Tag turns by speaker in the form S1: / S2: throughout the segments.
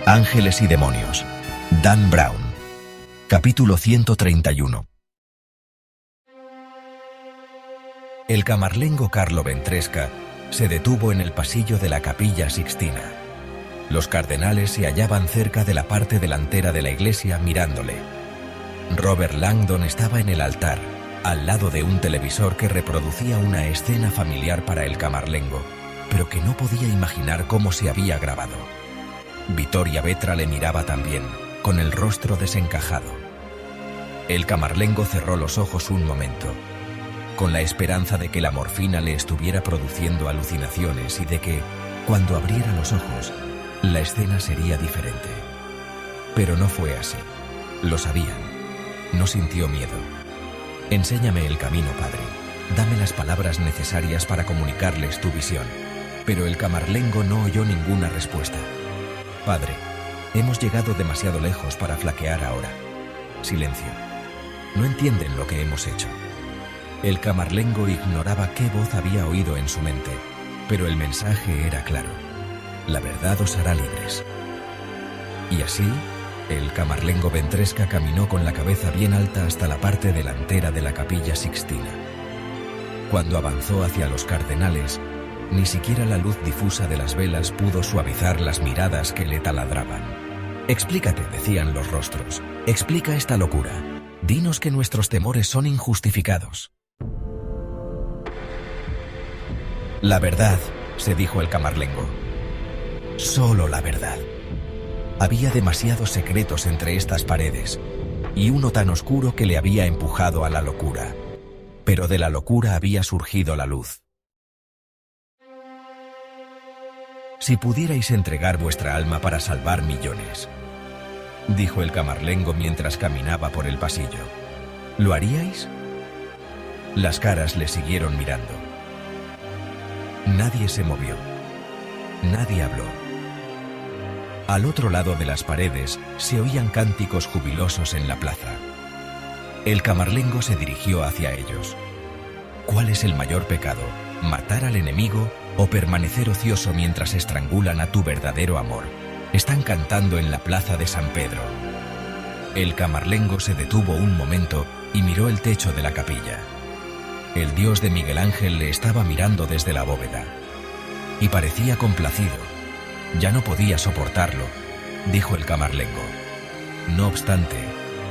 S1: Ángeles y demonios. Dan Brown. Capítulo 131. El camarlengo Carlo Ventresca se detuvo en el pasillo de la Capilla Sixtina. Los cardenales se hallaban cerca de la parte delantera de la iglesia mirándole. Robert Langdon estaba en el altar, al lado de un televisor que reproducía una escena familiar para el camarlengo, pero que no podía imaginar cómo se había grabado. Vittoria Vetra le miraba también, con el rostro desencajado. El camarlengo cerró los ojos un momento, con la esperanza de que la morfina le estuviera produciendo alucinaciones y de que, cuando abriera los ojos, la escena sería diferente. Pero no fue así. Lo sabían. No sintió miedo. «Enséñame el camino, padre. Dame las palabras necesarias para comunicarles tu visión». Pero el camarlengo no oyó ninguna respuesta. «Padre, hemos llegado demasiado lejos para flaquear ahora». Silencio. No entienden lo que hemos hecho. El camarlengo ignoraba qué voz había oído en su mente, pero el mensaje era claro. La verdad os hará libres. Y así, el camarlengo Ventresca caminó con la cabeza bien alta hasta la parte delantera de la Capilla Sixtina. Cuando avanzó hacia los cardenales, ni siquiera la luz difusa de las velas pudo suavizar las miradas que le taladraban. «Explícate», decían los rostros. «Explica esta locura. Dinos que nuestros temores son injustificados». «La verdad», se dijo el camarlengo. «Solo la verdad». Había demasiados secretos entre estas paredes, y uno tan oscuro que le había empujado a la locura. Pero de la locura había surgido la luz. «Si pudierais entregar vuestra alma para salvar millones», dijo el camarlengo mientras caminaba por el pasillo, «¿lo haríais?» Las caras le siguieron mirando. Nadie se movió. Nadie habló. Al otro lado de las paredes se oían cánticos jubilosos en la plaza. El camarlengo se dirigió hacia ellos. ¿Cuál es el mayor pecado? ¿Matar al enemigo o permanecer ocioso mientras estrangulan a tu verdadero amor? Están cantando en la plaza de San Pedro. El camarlengo se detuvo un momento y miró el techo de la capilla. El dios de Miguel Ángel le estaba mirando desde la bóveda. Y parecía complacido. Ya no podía soportarlo, dijo el camarlengo. No obstante,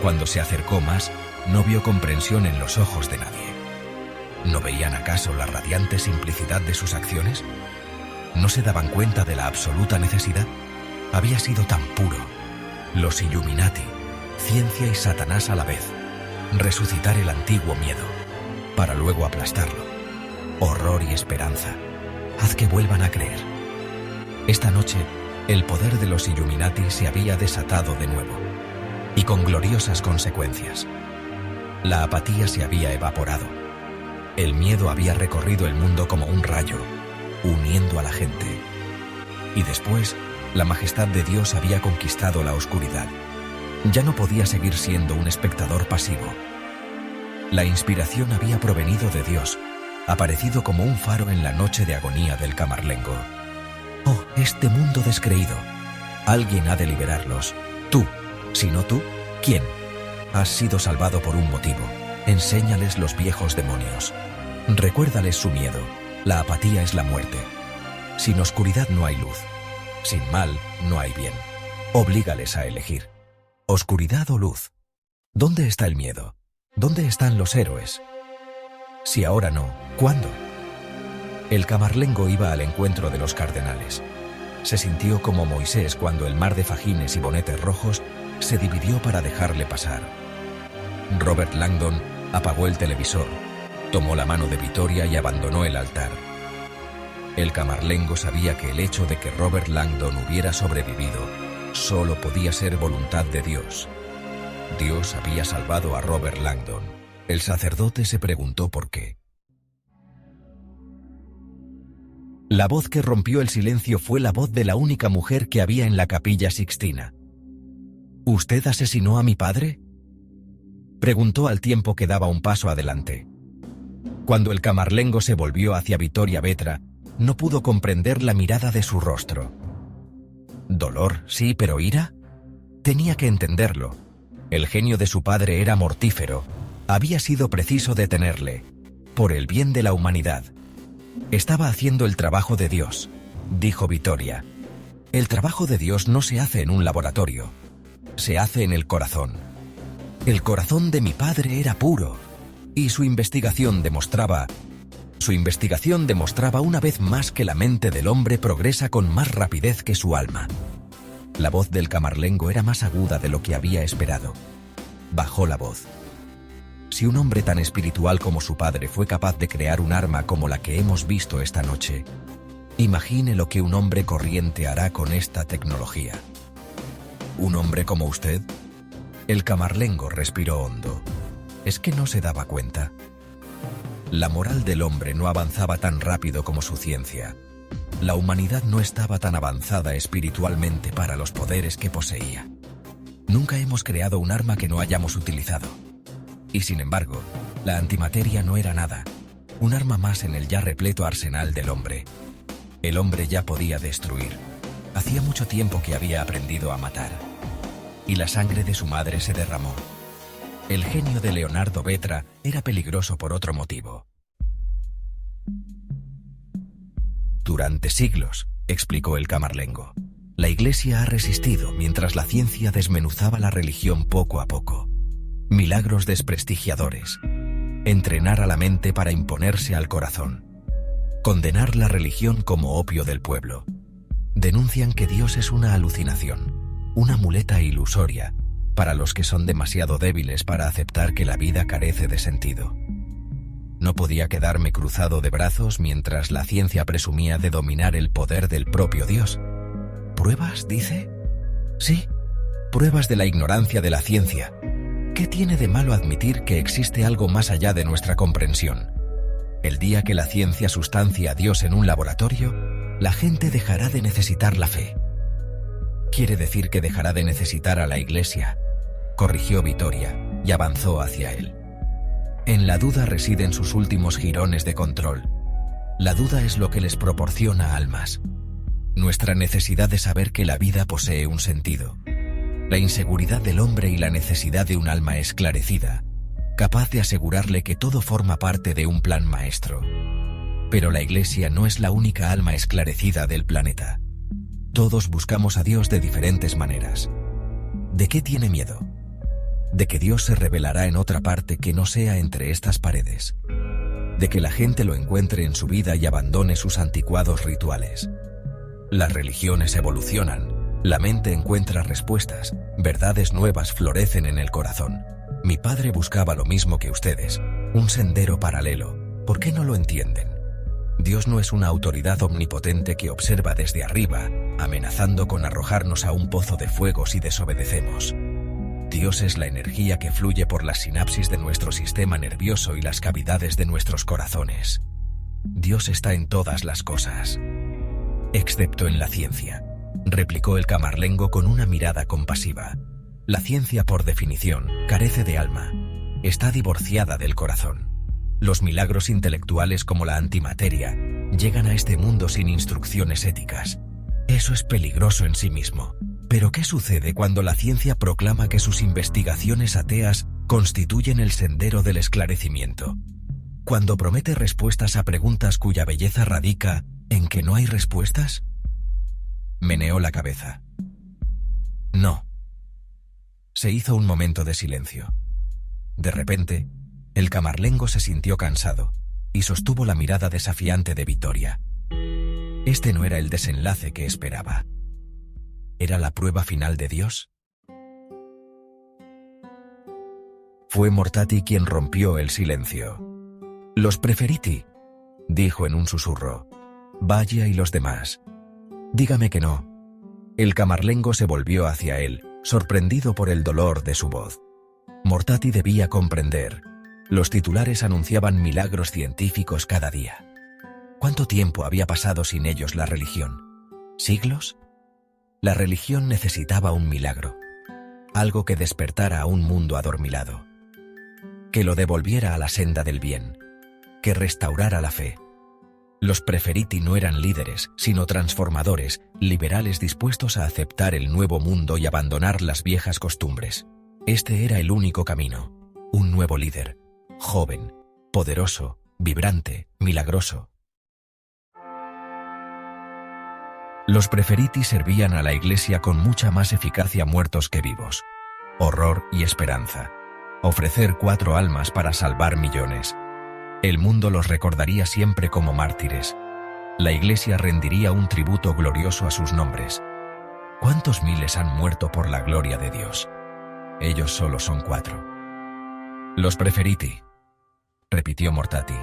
S1: cuando se acercó más, no vio comprensión en los ojos de nadie. ¿No veían acaso la radiante simplicidad de sus acciones? ¿No se daban cuenta de la absoluta necesidad? Había sido tan puro. Los Illuminati, ciencia y Satanás a la vez. Resucitar el antiguo miedo, para luego aplastarlo. Horror y esperanza. Haz que vuelvan a creer. Esta noche, el poder de los Illuminati se había desatado de nuevo, y con gloriosas consecuencias. La apatía se había evaporado. El miedo había recorrido el mundo como un rayo, uniendo a la gente. Y después, la majestad de Dios había conquistado la oscuridad. Ya no podía seguir siendo un espectador pasivo. La inspiración había provenido de Dios, aparecido como un faro en la noche de agonía del camarlengo. «Oh, este mundo descreído. Alguien ha de liberarlos. Tú. Si no tú, ¿quién? Has sido salvado por un motivo. Enséñales los viejos demonios. Recuérdales su miedo. La apatía es la muerte. Sin oscuridad no hay luz. Sin mal no hay bien. Oblígales a elegir. ¿Oscuridad o luz? ¿Dónde está el miedo? ¿Dónde están los héroes? Si ahora no, ¿cuándo?» El camarlengo iba al encuentro de los cardenales. Se sintió como Moisés cuando el mar de fajines y bonetes rojos se dividió para dejarle pasar. Robert Langdon apagó el televisor, tomó la mano de Vittoria y abandonó el altar. El camarlengo sabía que el hecho de que Robert Langdon hubiera sobrevivido solo podía ser voluntad de Dios. Dios había salvado a Robert Langdon. El sacerdote se preguntó por qué. La voz que rompió el silencio fue la voz de la única mujer que había en la Capilla Sixtina. «¿Usted asesinó a mi padre?», preguntó al tiempo que daba un paso adelante. Cuando el camarlengo se volvió hacia Vittoria Vetra, no pudo comprender la mirada de su rostro. Dolor, sí, pero ira. Tenía que entenderlo. El genio de su padre era mortífero. Había sido preciso detenerle, por el bien de la humanidad. Estaba haciendo el trabajo de Dios, dijo Vittoria. El trabajo de Dios no se hace en un laboratorio, se hace en el corazón. El corazón de mi padre era puro, y su investigación demostraba una vez más que la mente del hombre progresa con más rapidez que su alma. La voz del camarlengo era más aguda de lo que había esperado. Bajó la voz. Si un hombre tan espiritual como su padre fue capaz de crear un arma como la que hemos visto esta noche, imagine lo que un hombre corriente hará con esta tecnología. ¿Un hombre como usted? El camarlengo respiró hondo. ¿Es que no se daba cuenta? La moral del hombre no avanzaba tan rápido como su ciencia. La humanidad no estaba tan avanzada espiritualmente para los poderes que poseía. Nunca hemos creado un arma que no hayamos utilizado. Y sin embargo, la antimateria no era nada, un arma más en el ya repleto arsenal del hombre. El hombre ya podía destruir. Hacía mucho tiempo que había aprendido a matar. Y la sangre de su madre se derramó. El genio de Leonardo Vetra era peligroso por otro motivo. Durante siglos, explicó el camarlengo, la Iglesia ha resistido mientras la ciencia desmenuzaba la religión poco a poco. Milagros desprestigiadores. Entrenar a la mente para imponerse al corazón. Condenar la religión como opio del pueblo. Denuncian que Dios es una alucinación, una muleta ilusoria, para los que son demasiado débiles para aceptar que la vida carece de sentido. No podía quedarme cruzado de brazos mientras la ciencia presumía de dominar el poder del propio Dios. ¿Pruebas, dice? Sí, pruebas de la ignorancia de la ciencia. ¿Qué tiene de malo admitir que existe algo más allá de nuestra comprensión? El día que la ciencia sustancia a Dios en un laboratorio, la gente dejará de necesitar la fe. Quiere decir que dejará de necesitar a la Iglesia, corrigió Vittoria, y avanzó hacia él. En la duda residen sus últimos jirones de control. La duda es lo que les proporciona almas. Nuestra necesidad de saber que la vida posee un sentido. La inseguridad del hombre y la necesidad de un alma esclarecida, capaz de asegurarle que todo forma parte de un plan maestro. Pero la Iglesia no es la única alma esclarecida del planeta. Todos buscamos a Dios de diferentes maneras. ¿De qué tiene miedo? De que Dios se revelará en otra parte que no sea entre estas paredes. De que la gente lo encuentre en su vida y abandone sus anticuados rituales. Las religiones evolucionan. La mente encuentra respuestas, verdades nuevas florecen en el corazón. Mi padre buscaba lo mismo que ustedes, un sendero paralelo. ¿Por qué no lo entienden? Dios no es una autoridad omnipotente que observa desde arriba, amenazando con arrojarnos a un pozo de fuego si desobedecemos. Dios es la energía que fluye por las sinapsis de nuestro sistema nervioso y las cavidades de nuestros corazones. Dios está en todas las cosas, excepto en la ciencia, replicó el camarlengo con una mirada compasiva. La ciencia, por definición, carece de alma. Está divorciada del corazón. Los milagros intelectuales como la antimateria llegan a este mundo sin instrucciones éticas. Eso es peligroso en sí mismo. Pero ¿qué sucede cuando la ciencia proclama que sus investigaciones ateas constituyen el sendero del esclarecimiento? Cuando promete respuestas a preguntas cuya belleza radica en que no hay respuestas. Meneó la cabeza. No. Se hizo un momento de silencio. De repente, el camarlengo se sintió cansado y sostuvo la mirada desafiante de Vittoria. Este no era el desenlace que esperaba. ¿Era la prueba final de Dios? Fue Mortati quien rompió el silencio. «Los preferiti», dijo en un susurro. «Vaya y los demás. Dígame que no». El camarlengo se volvió hacia él, sorprendido por el dolor de su voz. Mortati debía comprender. Los titulares anunciaban milagros científicos cada día. ¿Cuánto tiempo había pasado sin ellos la religión? ¿Siglos? La religión necesitaba un milagro, algo que despertara a un mundo adormilado, que lo devolviera a la senda del bien, que restaurara la fe. Los Preferiti no eran líderes, sino transformadores, liberales dispuestos a aceptar el nuevo mundo y abandonar las viejas costumbres. Este era el único camino. Un nuevo líder, joven, poderoso, vibrante, milagroso. Los Preferiti servían a la Iglesia con mucha más eficacia muertos que vivos. Horror y esperanza. Ofrecer 4 almas para salvar millones. El mundo los recordaría siempre como mártires. La Iglesia rendiría un tributo glorioso a sus nombres. ¿Cuántos miles han muerto por la gloria de Dios? Ellos solo son 4. Los Preferiti, repitió Mortati.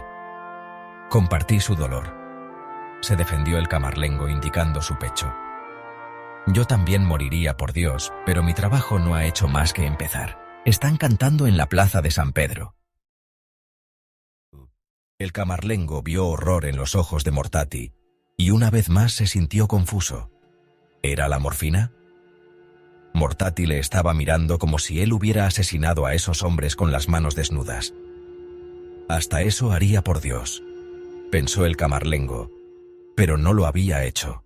S1: Compartí su dolor. Se defendió el camarlengo indicando su pecho. Yo también moriría por Dios, pero mi trabajo no ha hecho más que empezar. Están cantando en la plaza de San Pedro. El camarlengo vio horror en los ojos de Mortati, y una vez más se sintió confuso. ¿Era la morfina? Mortati le estaba mirando como si él hubiera asesinado a esos hombres con las manos desnudas. Hasta eso haría por Dios, pensó el camarlengo, pero no lo había hecho.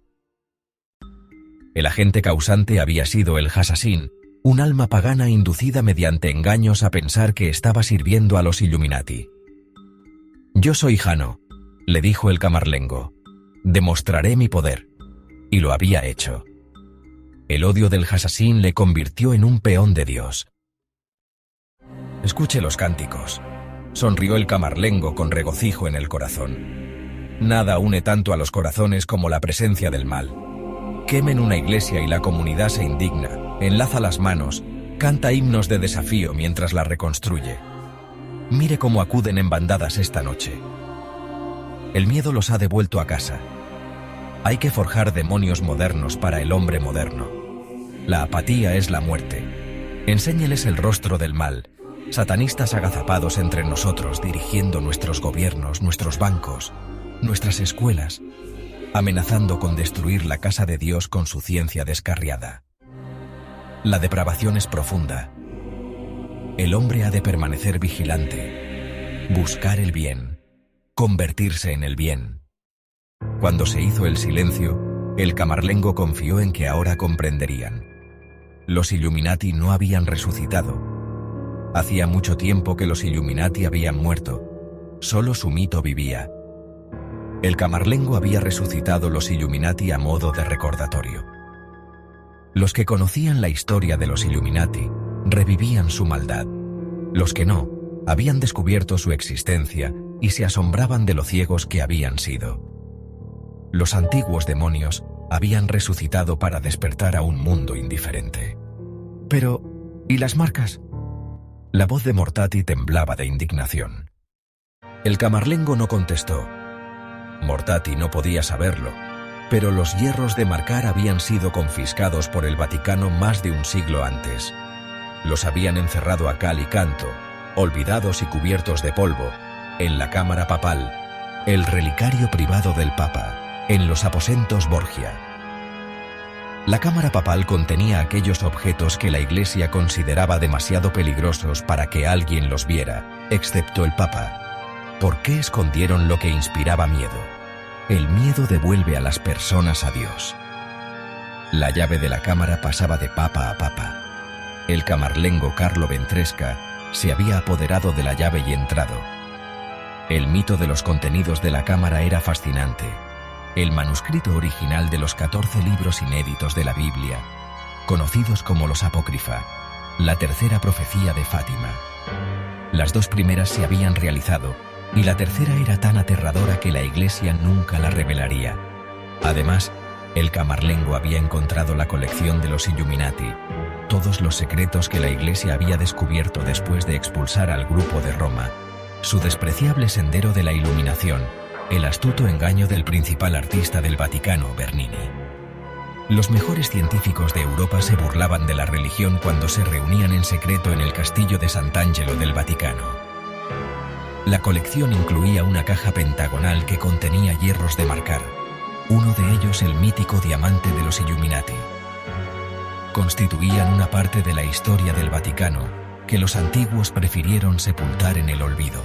S1: El agente causante había sido el Hassassin, un alma pagana inducida mediante engaños a pensar que estaba sirviendo a los Illuminati. «Yo soy Jano», le dijo el camarlengo. «Demostraré mi poder». Y lo había hecho. El odio del Hassassin le convirtió en un peón de Dios. «Escuche los cánticos», sonrió el camarlengo con regocijo en el corazón. Nada une tanto a los corazones como la presencia del mal. Quemen una iglesia y la comunidad se indigna, enlaza las manos, canta himnos de desafío mientras la reconstruye. Mire cómo acuden en bandadas esta noche. El miedo los ha devuelto a casa. Hay que forjar demonios modernos para el hombre moderno. La apatía es la muerte. Enséñeles el rostro del mal, satanistas agazapados entre nosotros dirigiendo nuestros gobiernos, nuestros bancos, nuestras escuelas, amenazando con destruir la casa de Dios con su ciencia descarriada. La depravación es profunda. El hombre ha de permanecer vigilante, buscar el bien, convertirse en el bien. Cuando se hizo el silencio, el camarlengo confió en que ahora comprenderían. Los Illuminati no habían resucitado. Hacía mucho tiempo que los Illuminati habían muerto. Solo su mito vivía. El camarlengo había resucitado los Illuminati a modo de recordatorio. Los que conocían la historia de los Illuminati revivían su maldad. Los que no, habían descubierto su existencia y se asombraban de lo ciegos que habían sido. Los antiguos demonios habían resucitado para despertar a un mundo indiferente. Pero, ¿y las marcas? La voz de Mortati temblaba de indignación. El camarlengo no contestó. Mortati no podía saberlo, pero los hierros de marcar habían sido confiscados por el Vaticano más de un siglo antes. Los habían encerrado a cal y canto, olvidados y cubiertos de polvo, en la cámara papal, el relicario privado del Papa, en los aposentos Borgia. La cámara papal contenía aquellos objetos que la Iglesia consideraba demasiado peligrosos para que alguien los viera, excepto el Papa. ¿Por qué escondieron lo que inspiraba miedo? El miedo devuelve a las personas a Dios. La llave de la cámara pasaba de papa a papa. El camarlengo Carlo Ventresca se había apoderado de la llave y entrado. El mito de los contenidos de la cámara era fascinante. El manuscrito original de los 14 libros inéditos de la Biblia, conocidos como los Apócrifa, la tercera profecía de Fátima. Las 2 primeras se habían realizado, y la tercera era tan aterradora que la Iglesia nunca la revelaría. Además, el camarlengo había encontrado la colección de los Illuminati, todos los secretos que la Iglesia había descubierto después de expulsar al grupo de Roma, su despreciable sendero de la iluminación, el astuto engaño del principal artista del Vaticano, Bernini. Los mejores científicos de Europa se burlaban de la religión cuando se reunían en secreto en el castillo de Sant'Angelo del Vaticano. La colección incluía una caja pentagonal que contenía hierros de marcar, uno de ellos el mítico diamante de los Illuminati. Constituían una parte de la historia del Vaticano que los antiguos prefirieron sepultar en el olvido.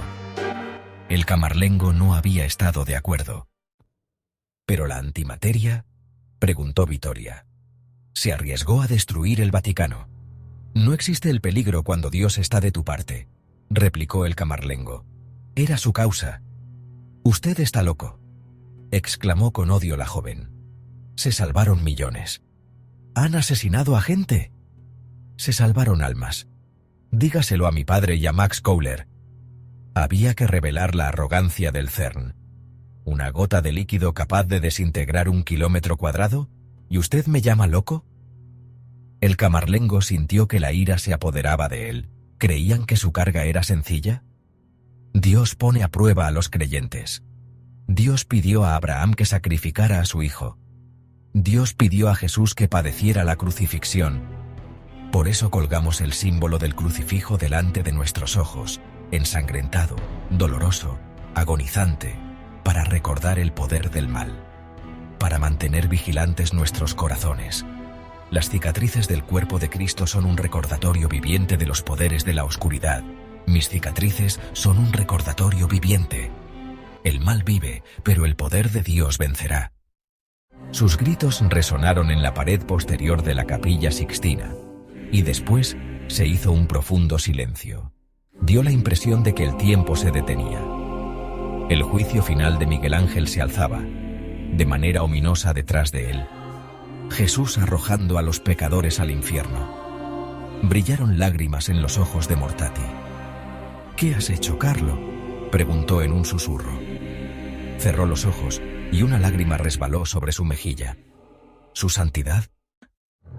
S1: El camarlengo no había estado de acuerdo. ¿Pero la antimateria?, preguntó Vittoria. Se arriesgó a destruir el Vaticano. No existe el peligro cuando Dios está de tu parte, replicó el camarlengo. Era su causa. Usted está loco, exclamó con odio la joven. Se salvaron millones. ¿Han asesinado a gente? Se salvaron almas. Dígaselo a mi padre y a Max Kohler. Había que revelar la arrogancia del CERN. ¿Una gota de líquido capaz de desintegrar 1 kilómetro cuadrado? ¿Y usted me llama loco? El camarlengo sintió que la ira se apoderaba de él. ¿Creían que su carga era sencilla? Dios pone a prueba a los creyentes. Dios pidió a Abraham que sacrificara a su hijo. Dios pidió a Jesús que padeciera la crucifixión. Por eso colgamos el símbolo del crucifijo delante de nuestros ojos, ensangrentado, doloroso, agonizante, para recordar el poder del mal, para mantener vigilantes nuestros corazones. Las cicatrices del cuerpo de Cristo son un recordatorio viviente de los poderes de la oscuridad. Mis cicatrices son un recordatorio viviente. El mal vive, pero el poder de Dios vencerá. Sus gritos resonaron en la pared posterior de la Capilla Sixtina, y después se hizo un profundo silencio. Dio la impresión de que el tiempo se detenía. El juicio final de Miguel Ángel se alzaba, de manera ominosa detrás de él. Jesús arrojando a los pecadores al infierno. Brillaron lágrimas en los ojos de Mortati. ¿Qué has hecho, Carlo?, preguntó en un susurro. Cerró los ojos y una lágrima resbaló sobre su mejilla. ¿Su santidad?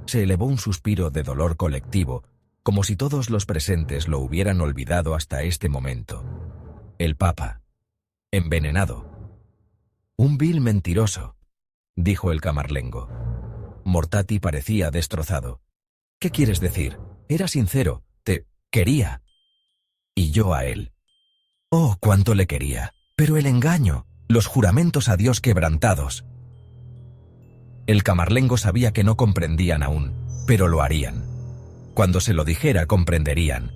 S1: Se elevó un suspiro de dolor colectivo, como si todos los presentes lo hubieran olvidado hasta este momento. El Papa. Envenenado. Un vil mentiroso, dijo el camarlengo. Mortati parecía destrozado. ¿Qué quieres decir? Era sincero, te quería. Y yo a él. Oh, cuánto le quería. Pero el engaño, los juramentos a Dios quebrantados. El camarlengo sabía que no comprendían aún, pero lo harían. Cuando se lo dijera, comprenderían.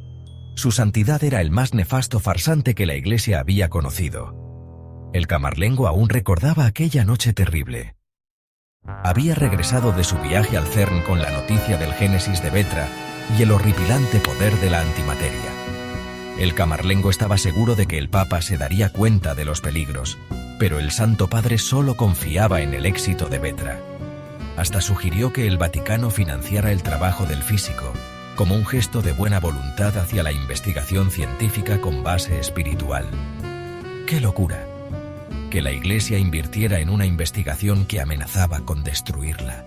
S1: Su santidad era el más nefasto farsante que la Iglesia había conocido. El camarlengo aún recordaba aquella noche terrible. Había regresado de su viaje al CERN con la noticia del Génesis de Vetra y el horripilante poder de la antimateria. El camarlengo estaba seguro de que el Papa se daría cuenta de los peligros, pero el Santo Padre solo confiaba en el éxito de Vetra. Hasta sugirió que el Vaticano financiara el trabajo del físico, como un gesto de buena voluntad hacia la investigación científica con base espiritual. ¡Qué locura! Que la Iglesia invirtiera en una investigación que amenazaba con destruirla.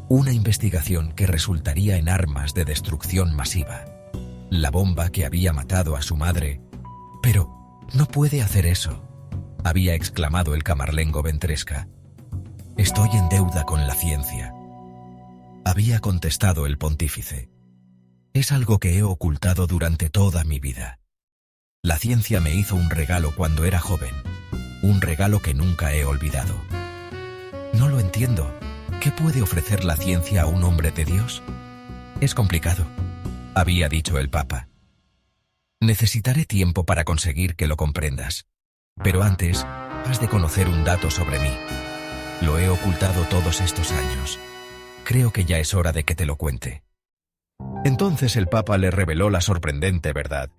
S1: Una investigación que resultaría en armas de destrucción masiva. La bomba que había matado a su madre. Pero no puede hacer eso, había exclamado el camarlengo Ventresca. Estoy en deuda con la ciencia, había contestado el pontífice. Es algo que he ocultado durante toda mi vida. La ciencia me hizo un regalo cuando era joven, un regalo que nunca he olvidado. No lo entiendo. ¿Qué puede ofrecer la ciencia a un hombre de Dios? Es complicado, había dicho el Papa. Necesitaré tiempo para conseguir que lo comprendas. Pero antes, has de conocer un dato sobre mí. Lo he ocultado todos estos años. Creo que ya es hora de que te lo cuente. Entonces el Papa le reveló la sorprendente verdad.